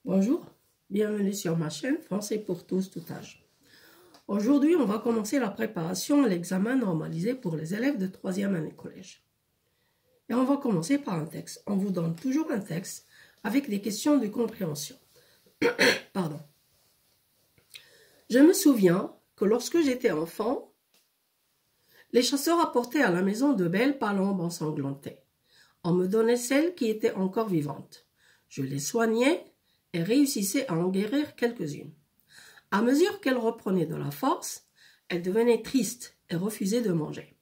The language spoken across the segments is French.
Bonjour, bienvenue sur ma chaîne Français pour tous, tout âge. Aujourd'hui, on va commencer la préparation à l'examen normalisé pour les élèves de 3e année collège. Et on va commencer par un texte. On vous donne toujours un texte avec des questions de compréhension. Pardon. Je me souviens que lorsque j'étais enfant, les chasseurs apportaient à la maison de belles palombes ensanglantées. On me donnait celles qui étaient encore vivantes. Je les soignais et réussissait à en guérir quelques-unes. À mesure qu'elle reprenait de la force, elle devenait triste et refusait de manger.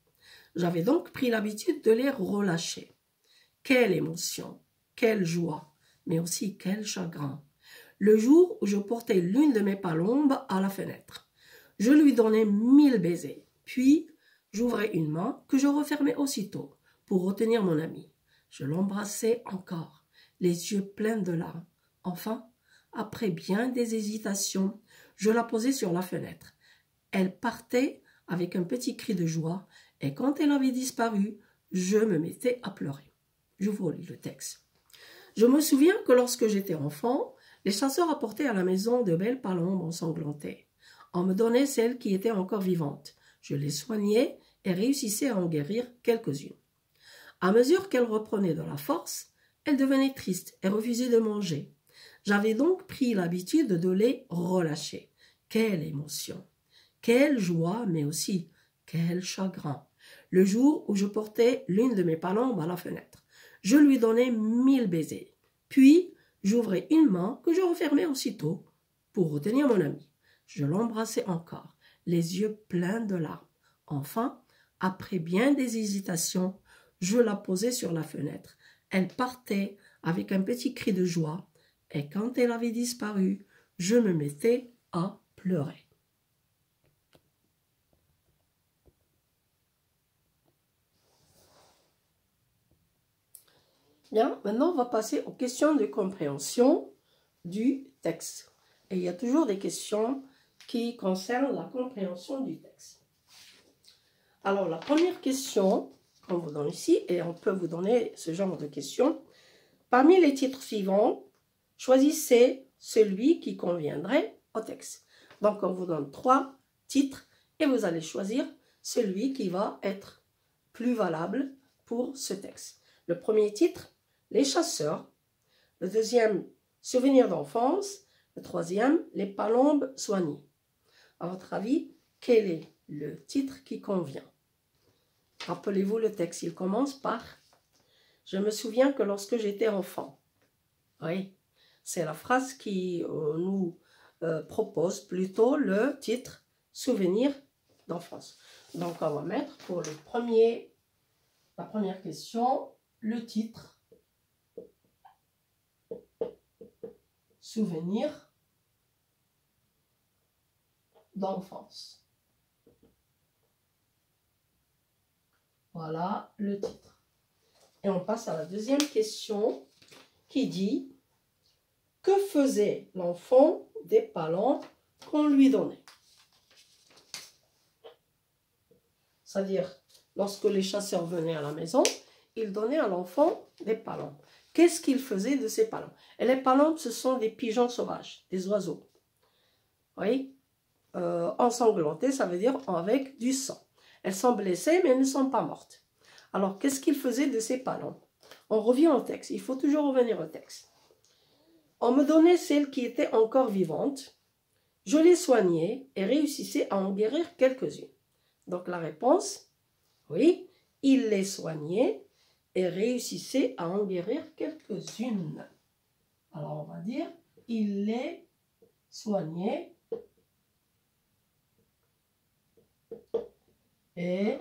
J'avais donc pris l'habitude de les relâcher. Quelle émotion, quelle joie, mais aussi quel chagrin. Le jour où je portais l'une de mes palombes à la fenêtre, je lui donnais 1000 baisers, puis j'ouvrais une main que je refermais aussitôt pour retenir mon ami. Je l'embrassais encore, les yeux pleins de larmes. Enfin, après bien des hésitations, je la posai sur la fenêtre. Elle partait avec un petit cri de joie, et quand elle avait disparu, je me mettais à pleurer. Je vous relis le texte. Je me souviens que lorsque j'étais enfant, les chasseurs apportaient à la maison de belles palombes ensanglantées. On me donnait celles qui étaient encore vivantes. Je les soignais et réussissais à en guérir quelques-unes. À mesure qu'elle reprenait de la force, elle devenait triste et refusait de manger. J'avais donc pris l'habitude de les relâcher. Quelle émotion, quelle joie, mais aussi quel chagrin. Le jour où je portais l'une de mes palombes à la fenêtre, je lui donnais 1000 baisers. Puis, j'ouvrais une main que je refermais aussitôt pour retenir mon ami. Je l'embrassais encore, les yeux pleins de larmes. Enfin, après bien des hésitations, je la posai sur la fenêtre. Elle partait avec un petit cri de joie, et quand elle avait disparu, je me mettais à pleurer. Bien, maintenant on va passer aux questions de compréhension du texte. Et il y a toujours des questions qui concernent la compréhension du texte. Alors la première question qu'on vous donne ici, et on peut vous donner ce genre de questions, parmi les titres suivants, choisissez celui qui conviendrait au texte. Donc, on vous donne 3 titres et vous allez choisir celui qui va être plus valable pour ce texte. Le premier titre, les chasseurs. Le deuxième, souvenirs d'enfance. Le troisième, les palombes soignées. À votre avis, quel est le titre qui convient? Rappelez-vous le texte, il commence par « Je me souviens que lorsque j'étais enfant ». Oui, c'est la phrase qui nous propose plutôt le titre « Souvenirs d'enfance ». Donc, on va mettre pour la première question, le titre « Souvenirs d'enfance ». Voilà le titre. Et on passe à la deuxième question qui dit « Que faisait l'enfant des palombes qu'on lui donnait ?» C'est-à-dire, lorsque les chasseurs venaient à la maison, ils donnaient à l'enfant des palombes. Qu'est-ce qu'il faisait de ces palombes? Et les palombes, ce sont des pigeons sauvages, des oiseaux. Oui, ensanglantés, ça veut dire avec du sang. Elles sont blessées, mais elles ne sont pas mortes. Alors, qu'est-ce qu'il faisait de ces palombes? On revient au texte, il faut toujours revenir au texte. On me donnait celles qui étaient encore vivantes. Je les soignais et réussissais à en guérir quelques-unes. Donc la réponse, oui, il les soignait et réussissait à en guérir quelques-unes. Alors on va dire, il les soignait et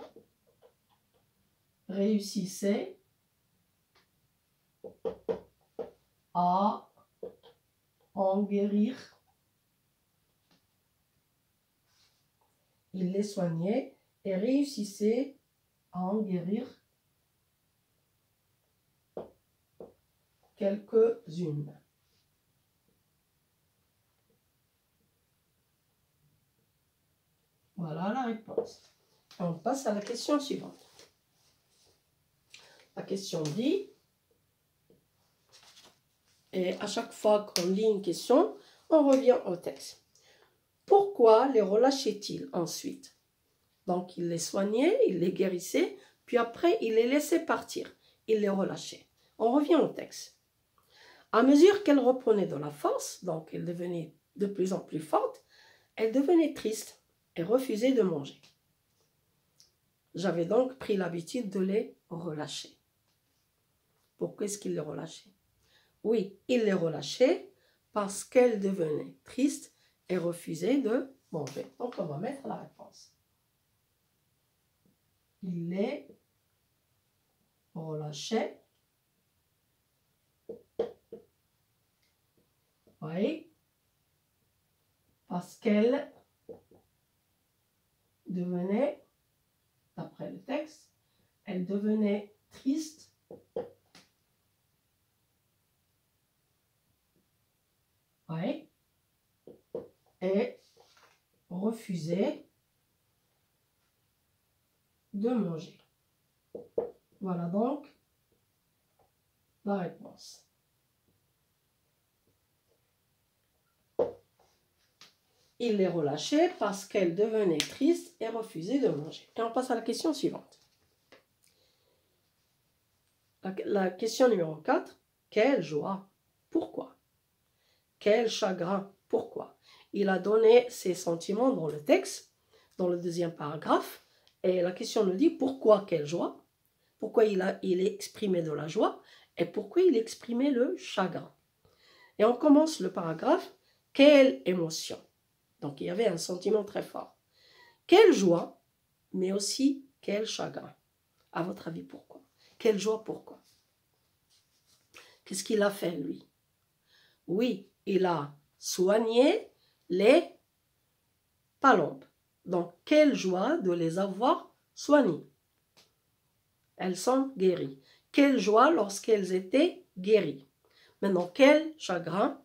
réussissait à en guérir. Il les soignait et réussissait à en guérir quelques-unes. Voilà la réponse. On passe à la question suivante. La question dit Et à chaque fois qu'on lit une question, on revient au texte. Pourquoi les relâchait-il ensuite? Donc, il les soignait, il les guérissait, puis après, il les laissait partir. Il les relâchait. On revient au texte. À mesure qu'elle reprenait de la force, donc elle devenait de plus en plus forte, elle devenait triste et refusait de manger. J'avais donc pris l'habitude de les relâcher. Pourquoi est-ce qu'il les relâchait? Oui, il les relâchait parce qu'elle devenait triste et refusait de manger. Donc, on va mettre la réponse. Il les relâchait. Oui. Parce qu'elle devenait, d'après le texte, elle devenait triste oui, et refusait de manger. Voilà donc la réponse. Il les relâchait parce qu'elle devenait triste et refusait de manger. Et on passe à la question suivante. La question numéro 4. Quelle joie? Pourquoi? Quel chagrin? Pourquoi? Il a donné ses sentiments dans le texte, dans le deuxième paragraphe. Et la question nous dit pourquoi quelle joie? Pourquoi il exprimait de la joie? Et pourquoi il exprimait le chagrin? Et on commence le paragraphe. Quelle émotion? Donc, il y avait un sentiment très fort. Quelle joie, mais aussi quel chagrin. À votre avis, pourquoi? Quelle joie, pourquoi? Qu'est-ce qu'il a fait, lui? Oui, il a soigné les palombes. Donc, quelle joie de les avoir soignées. Elles sont guéries. Quelle joie lorsqu'elles étaient guéries. Maintenant, quel chagrin?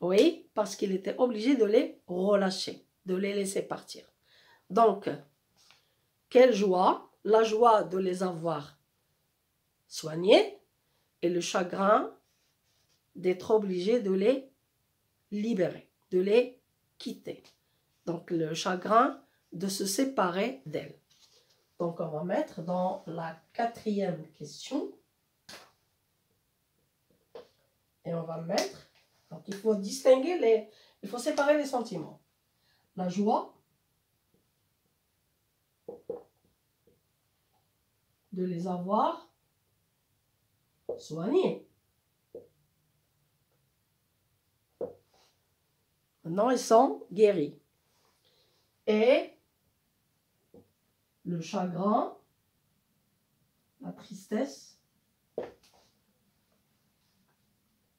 Oui, parce qu'il était obligé de les relâcher, de les laisser partir. Donc, quelle joie? La joie de les avoir soignés et le chagrin d'être obligé de les libérer, de les quitter. Donc, le chagrin de se séparer d'elles. Donc, on va mettre dans la 4e question. Et on va mettre... Donc, il faut distinguer il faut séparer les sentiments. La joie de les avoir soignés. Maintenant, ils sont guéris. Et le chagrin, la tristesse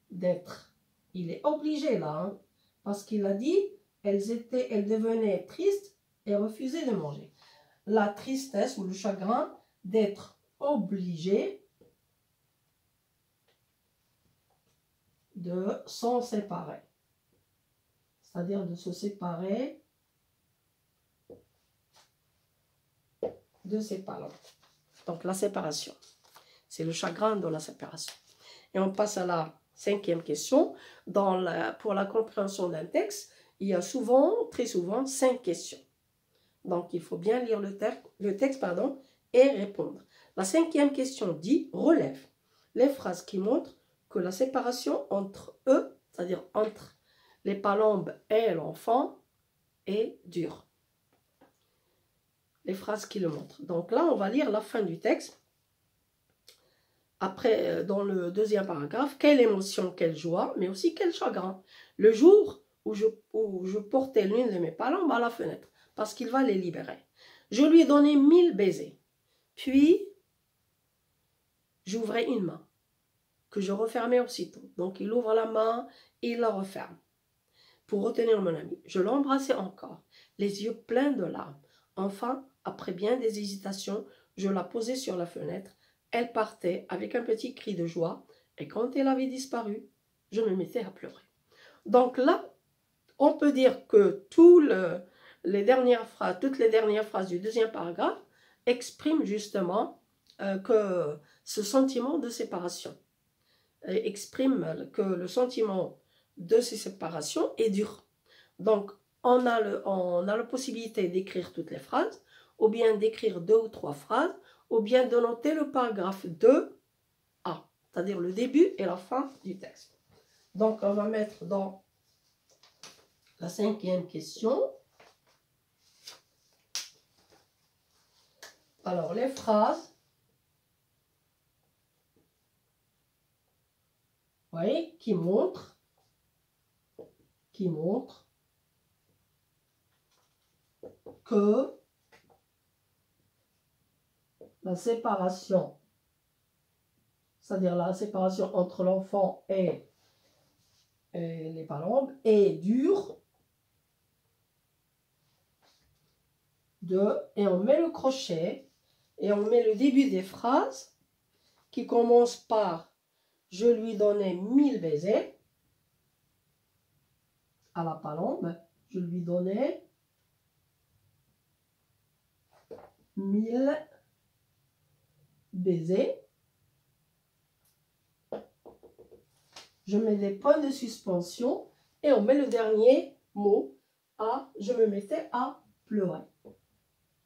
d'être. Il est obligé là, hein, parce qu'il a dit, elles devenaient tristes et refusaient de manger. La tristesse ou le chagrin d'être obligé de s'en séparer. C'est-à-dire de se séparer de ses parents. Donc la séparation. C'est le chagrin de la séparation. Et on passe à la 5e question. Pour la compréhension d'un texte, il y a très souvent 5 questions. Donc il faut bien lire le texte et répondre. La 5e question dit « Relève les phrases qui montrent que la séparation entre eux, c'est-à-dire entre les palombes et l'enfant, est dure. » Les phrases qui le montrent. Donc là, on va lire la fin du texte. Après, dans le 2e paragraphe, quelle émotion, quelle joie, mais aussi quel chagrin. Le jour où je portais l'une de mes palombes à la fenêtre, parce qu'il va les libérer. Je lui ai donné 1000 baisers. Puis, j'ouvrais une main, que je refermais aussitôt. Donc, il ouvre la main et il la referme. Pour retenir mon ami, je l'embrassais encore, les yeux pleins de larmes. Enfin, après bien des hésitations, je la posai sur la fenêtre. Elle partait avec un petit cri de joie, et quand elle avait disparu, je me mettais à pleurer. Donc là, on peut dire que toutes les dernières phrases du 2e paragraphe expriment justement que ce sentiment de séparation. exprime que le sentiment de ces séparations est dur. Donc, on a la possibilité d'écrire toutes les phrases, ou bien d'écrire 2 ou 3 phrases, ou bien de noter le paragraphe 2A, c'est-à-dire le début et la fin du texte. Donc, on va mettre dans la 5e question. Alors, les phrases, oui, qui montrent que la séparation, c'est-à-dire la séparation entre l'enfant et les parents, est dure, et on met le crochet, et on met le début des phrases qui commencent par « Je lui donnais 1000 baisers » à la palombe. Je lui donnais 1000 baisers. Je mets des points de suspension et on met le dernier mot à « Je me mettais à pleurer ».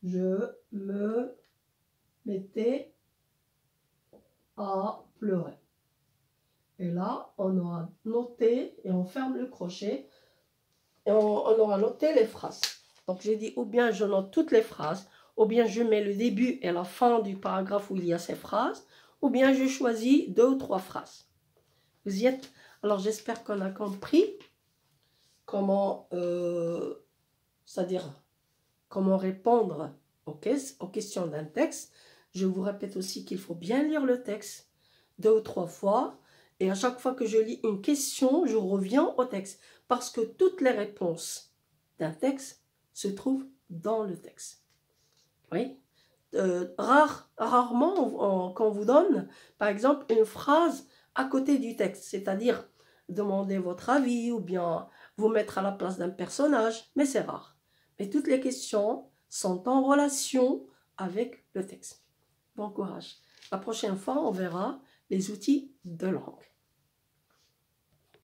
Je me mettais à pleurer. Et là, on aura noté, et on ferme le crochet, et on aura noté les phrases. Donc, j'ai dit, ou bien je note toutes les phrases, ou bien je mets le début et la fin du paragraphe où il y a ces phrases, ou bien je choisis 2 ou 3 phrases. Vous y êtes? Alors, j'espère qu'on a compris comment, c'est-à-dire comment répondre aux questions d'un texte. Je vous répète aussi qu'il faut bien lire le texte 2 ou 3 fois. Et à chaque fois que je lis une question, je reviens au texte. Parce que toutes les réponses d'un texte se trouvent dans le texte. Oui. Rarement, quand on vous donne, par exemple, une phrase à côté du texte. C'est-à-dire, demander votre avis ou bien vous mettre à la place d'un personnage. Mais c'est rare. Mais toutes les questions sont en relation avec le texte. Bon courage. La prochaine fois, on verra les outils de langue.